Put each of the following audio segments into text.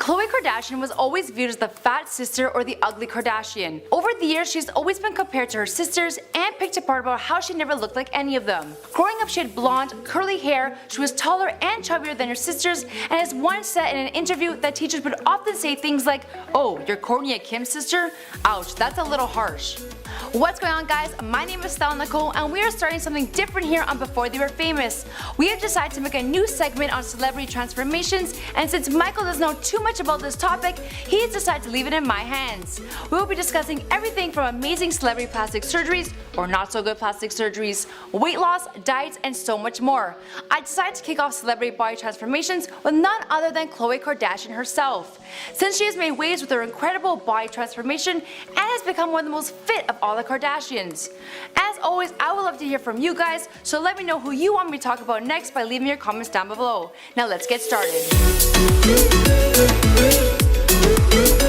Khloe Kardashian was always viewed as the fat sister or the ugly Kardashian. Over the years, she's always been compared to her sisters and picked apart about how she never looked like any of them. Growing up, she had blonde, curly hair, she was taller and chubbier than her sisters, and has once said in an interview that teachers would often say things like, "Oh, you're Kourtney and Kim's sister? Ouch, that's a little harsh." What's going on, guys? My name is Nicole and we are starting something different here on Before They Were Famous. We have decided to make a new segment on celebrity transformations, and since Michael doesn't know too much about this topic, he's decided to leave it in my hands. We will be discussing everything from amazing celebrity plastic surgeries, or not so good plastic surgeries, weight loss, diets, and so much more. I decided to kick off celebrity body transformations with none other than Khloe Kardashian herself. Since she has made waves with her incredible body transformation and has become one of the most fit of all the Kardashians. As always, I would love to hear from you guys, so let me know who you want me to talk about next by leaving your comments down below. Now let's get started.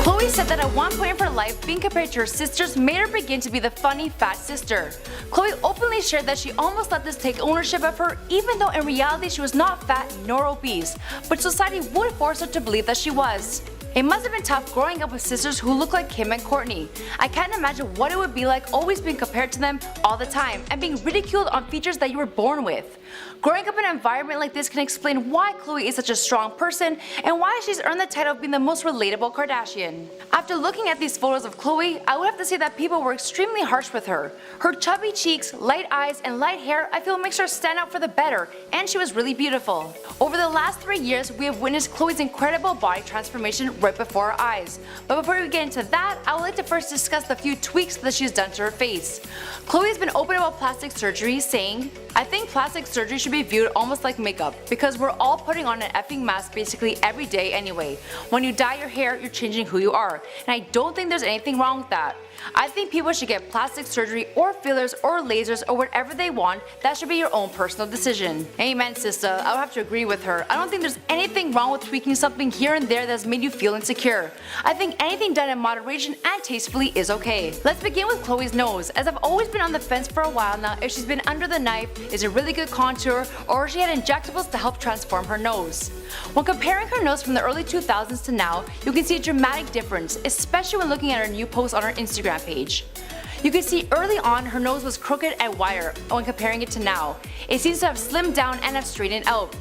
Khloe said that at one point of her life, being compared to her sisters made her begin to be the funny fat sister. Khloe openly shared that she almost let this take ownership of her, even though in reality she was not fat nor obese, but society would force her to believe that she was. It must have been tough growing up with sisters who look like Kim and Kourtney. I can't imagine what it would be like always being compared to them all the time and being ridiculed on features that you were born with. Growing up in an environment like this can explain why Khloe is such a strong person and why she's earned the title of being the most relatable Kardashian. After looking at these photos of Khloe, I would have to say that people were extremely harsh with her. Her chubby cheeks, light eyes, and light hair I feel makes her stand out for the better, and she was really beautiful. Over the last 3 years, we have witnessed Khloe's incredible body transformation right before our eyes. But before we get into that, I would like to first discuss the few tweaks that she's done to her face. Khloe has been open about plastic surgery, saying, "I think plastic surgery should be viewed almost like makeup, because we're all putting on an effing mask basically every day anyway. When you dye your hair, you're changing who you are, and I don't think there's anything wrong with that. I think people should get plastic surgery or fillers or lasers or whatever they want. That should be your own personal decision." Amen, sister. I would have to agree with her. I don't think there's anything wrong with tweaking something here and there that's made you feel insecure. I think anything done in moderation and tastefully is okay. Let's begin with Khloe's nose, as I've always been on the fence for a while now if she's been under the knife, is a really good contour, or if she had injectables to help transform her nose. When comparing her nose from the early 2000s to now, you can see a dramatic difference, especially when looking at her new post on her Instagram page. You can see early on her nose was crooked and wider when comparing it to now. It seems to have slimmed down and have straightened out.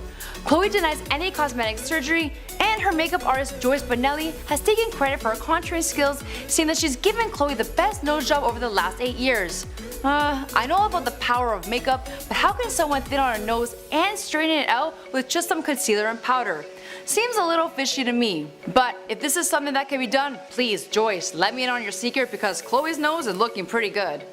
Khloe denies any cosmetic surgery, and her makeup artist Joyce Bonelli has taken credit for her contouring skills, saying that she's given Khloe the best nose job over the last 8 years. I know about the power of makeup, but how can someone thin on a nose and straighten it out with just some concealer and powder? Seems a little fishy to me. But if this is something that can be done, please, Joyce, let me in on your secret, because Khloe's nose is looking pretty good.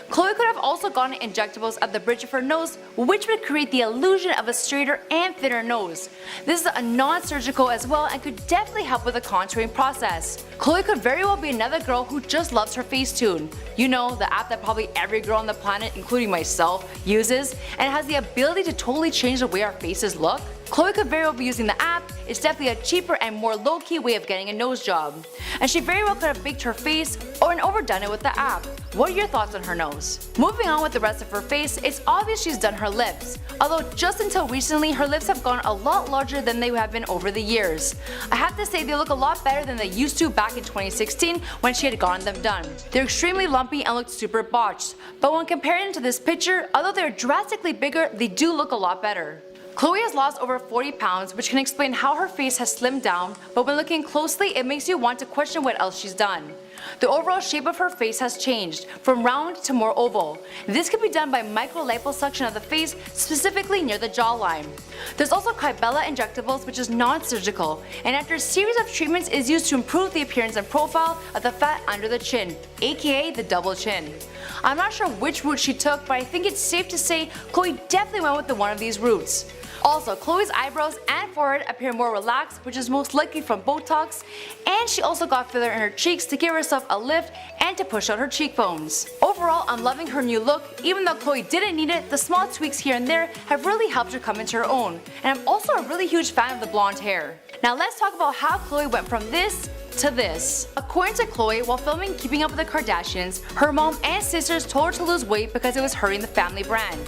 Khloe could have also gotten injectables at the bridge of her nose, which would create the illusion of a straighter and thinner nose. This is a non-surgical as well and could definitely help with the contouring process. Khloe could very well be another girl who just loves her Facetune. You know, the app that probably every girl on the planet, including myself, uses, and has the ability to totally change the way our faces look. Khloe could very well be using the app. It's definitely a cheaper and more low-key way of getting a nose job. And she very well could have baked her face or overdone it with the app. What are your thoughts on her nose? Moving on with the rest of her face, it's obvious she's done her lips. Although just until recently, her lips have gone a lot larger than they have been over the years. I have to say they look a lot better than they used to back in 2016 when she had gotten them done. They're extremely lumpy and look super botched, but when comparing to this picture, although they're drastically bigger, they do look a lot better. Khloe has lost over 40 pounds, which can explain how her face has slimmed down, but when looking closely, it makes you want to question what else she's done. The overall shape of her face has changed, from round to more oval. This can be done by micro-liposuction of the face, specifically near the jawline. There's also Kybella injectables, which is non-surgical, and after a series of treatments is used to improve the appearance and profile of the fat under the chin, aka the double chin. I'm not sure which route she took, but I think it's safe to say Khloe definitely went with one of these routes. Also, Khloe's eyebrows and forehead appear more relaxed, which is most likely from Botox, and she also got filler in her cheeks to give herself a lift and to push out her cheekbones. Overall, I'm loving her new look. Even though Khloe didn't need it, the small tweaks here and there have really helped her come into her own, and I'm also a really huge fan of the blonde hair. Now let's talk about how Khloe went from this to this. According to Khloe, while filming Keeping Up with the Kardashians, her mom and sisters told her to lose weight because it was hurting the family brand.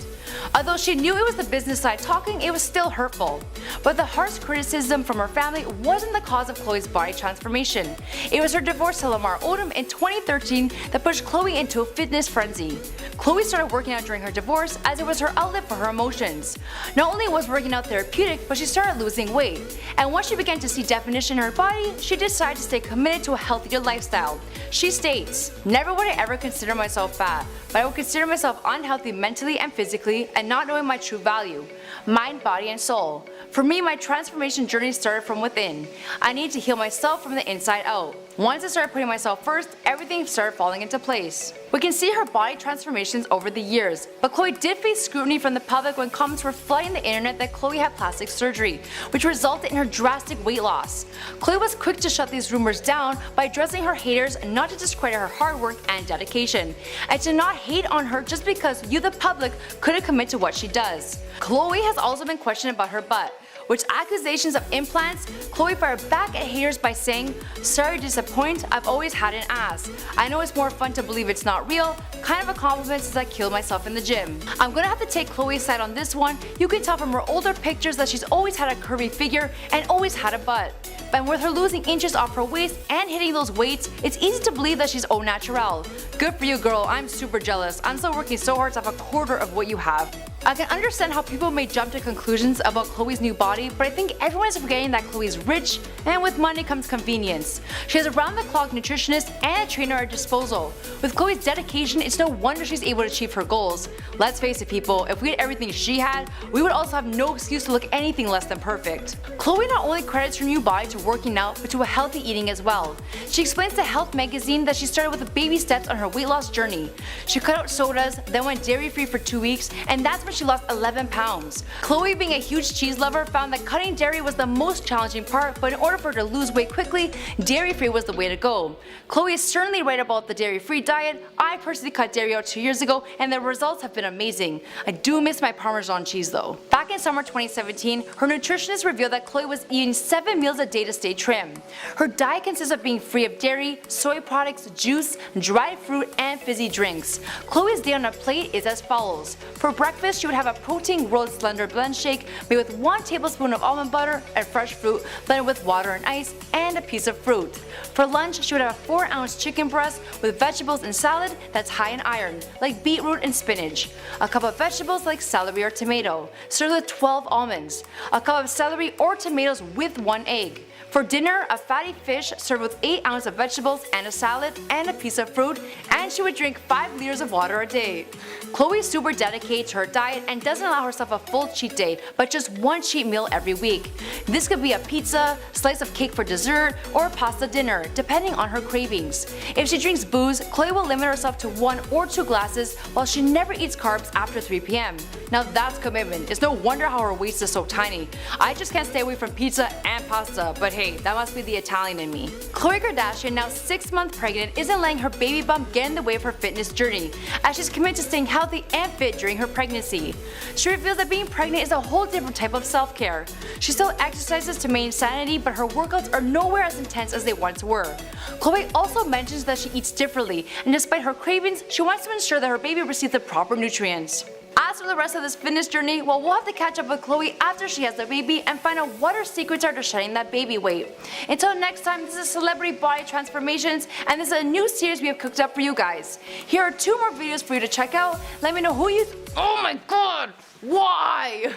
Although she knew it was the business side talking, it was still hurtful. But the harsh criticism from her family wasn't the cause of Khloe's body transformation. It was her divorce to Lamar Odom in 2013 that pushed Khloe into a fitness frenzy. Khloe started working out during her divorce as it was her outlet for her emotions. Not only was working out therapeutic, but she started losing weight. And once she began to see definition in her body, she decided to stay committed to a healthier lifestyle. She states, "Never would I ever consider myself fat, but I would consider myself unhealthy mentally and physically and not knowing my true value, mind, body, and soul. For me, my transformation journey started from within. I need to heal myself from the inside out. Once I started putting myself first, everything started falling into place." We can see her body transformations over the years, but Khloe did face scrutiny from the public when comments were flooding the internet that Khloe had plastic surgery, which resulted in her drastic weight loss. Khloe was quick to shut these rumors down by addressing her haters and not to discredit her hard work and dedication, and to not hate on her just because you the public couldn't commit to what she does. Khloe has also been questioned about her butt, which accusations of implants, Khloe fired back at haters by saying, "Sorry to disappoint, I've always had an ass. I know it's more fun to believe it's not real, kind of a compliment since I killed myself in the gym." I'm gonna have to take Khloe's side on this one. You can tell from her older pictures that she's always had a curvy figure and always had a butt. And with her losing inches off her waist and hitting those weights, it's easy to believe that she's au naturel. Good for you, girl. I'm super jealous. I'm still working so hard to have a quarter of what you have. I can understand how people may jump to conclusions about Khloe's new body, but I think everyone is forgetting that Khloe's rich, and with money comes convenience. She has a round-the-clock nutritionist and a trainer at her disposal. With Khloe's dedication, it's no wonder she's able to achieve her goals. Let's face it, people, if we had everything she had, we would also have no excuse to look anything less than perfect. Khloe not only credits her new body to working out, but to a healthy eating as well. She explains to Health magazine that she started with the baby steps on her weight loss journey. She cut out sodas, then went dairy-free for 2 weeks, and that's when she lost 11 pounds. Khloe, being a huge cheese lover, found that cutting dairy was the most challenging part, but in order for her to lose weight quickly, dairy-free was the way to go. Khloe is certainly right about the dairy-free diet. I personally cut dairy out 2 years ago, and the results have been amazing. I do miss my Parmesan cheese though. Back in summer 2017, her nutritionist revealed that Khloe was eating 7 meals a day to stay trim. Her diet consists of being free of dairy, soy products, juice, dried fruit, and fizzy drinks. Khloe's day on a plate is as follows. For breakfast, she would have a protein rolled slender blend shake made with 1 tablespoon of almond butter and fresh fruit blended with water and ice, and a piece of fruit. For lunch, she would have a 4-ounce chicken breast with vegetables and salad that's high in iron, like beetroot and spinach. A cup of vegetables like celery or tomato, served with 12 almonds. A cup of celery or tomatoes with 1 egg. For dinner, a fatty fish served with 8 ounces of vegetables and a salad and a piece of fruit, and she would drink 5 liters of water a day. Khloe is super dedicated to her diet and doesn't allow herself a full cheat day, but just 1 cheat meal every week. This could be a pizza, slice of cake for dessert, or pasta dinner, depending on her cravings. If she drinks booze, Khloe will limit herself to 1 or 2 glasses, while she never eats carbs after 3 p.m. Now that's commitment. It's no wonder how her waist is so tiny. I just can't stay away from pizza and pasta, but hey, that must be the Italian in me. Khloe Kardashian, now 6 months pregnant, isn't letting her baby bump get in the way of her fitness journey, as she's committed to staying healthy and fit during her pregnancy. She reveals that being pregnant is a whole different type of self-care. She still exercises to maintain sanity, but her workouts are nowhere as intense as they once were. Khloe also mentions that she eats differently, and despite her cravings, she wants to ensure that her baby receives the proper nutrients. As for the rest of this fitness journey, well, we'll have to catch up with Khloe after she has the baby and find out what her secrets are to shedding that baby weight. Until next time, this is Celebrity Body Transformations, and this is a new series we have cooked up for you guys. Here are 2 more videos for you to check out. Let me know who you oh my god! Why?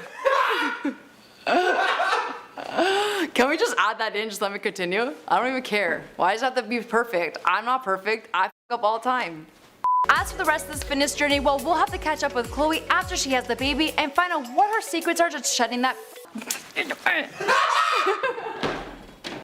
Can we just add that in? Just let me continue? I don't even care. Why does it have to be perfect? I'm not perfect. I f up all the time. As for the rest of this fitness journey, well, we'll have to catch up with Khloe after she has the baby and find out what her secrets are to shedding that